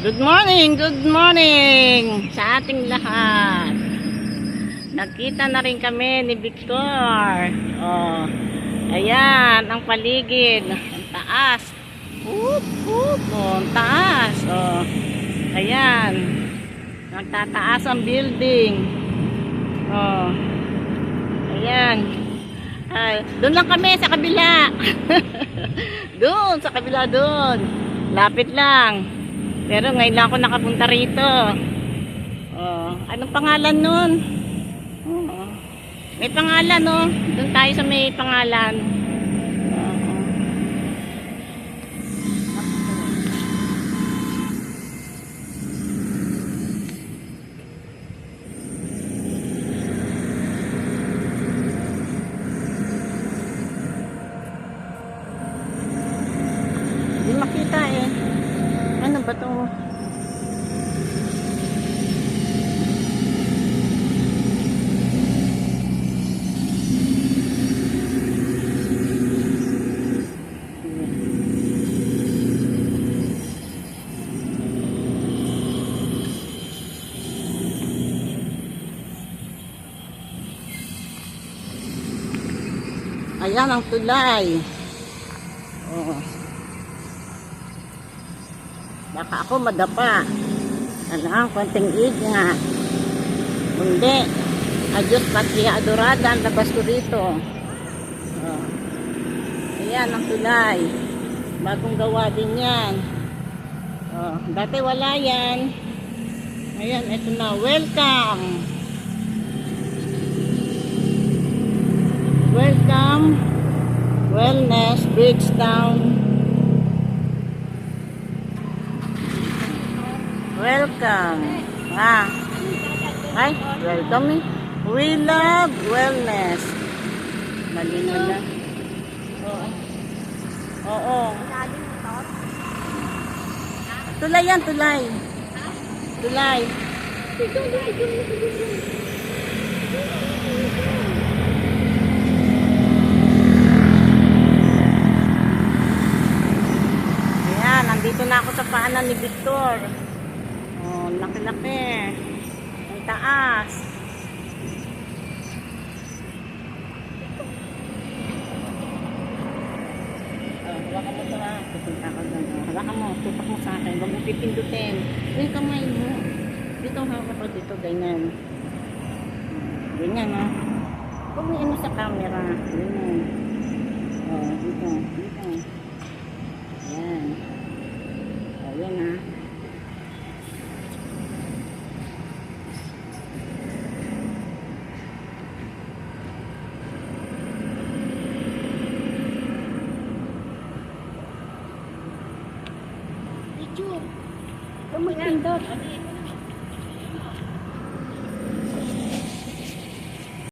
Good morning sa ating lahat. Nagkita na rin kami ni Victor. Oh, ayan ang paligid, ang taas. Oh, ang taas. Oh, ayan. Nagtataas ang building. Oh, ayan. Ay, doon lang kami sa kabila. Doon, sa kabila doon. Lapit lang. Pero ngayon lang ako nakapunta rito. Oh, anong pangalan nun? Oh, may pangalan, no? Doon tayo sa may pangalan. Hindi makita eh. Ano ba ito? Ayan ang tulay. Oh. Baka ako madapa. Alam, konting ingat. Hindi. Adios patria adorada ang labas ko dito. Oh. Ayan ang tulay. Bagong gawa din yan. Oh. Dati wala yan. Ayan, ito na. Welcome. Welcome. Wellness Bridgetown. Welcome. Ah. Ay, welcome. We love wellness. Malino lang. Oo. Oo. Tulay yan, tulay. Tulay. Ayan, nandito na ako sa paanan ni Victor. Oh, laki-laki. Ang taas. Hawakan mo ito ha. Pupunta ka doon. Hawakan mo. Tupak mo sa akin. Huwag mo pipindutin. Yung kamay mo. Dito hawak ko dito. Ganyan. Ganyan ha. Huwag mo ano sa camera. Ganyan. Oh, dito. Dito. Ayan. Ayan ha. Picture. Kung may pindot.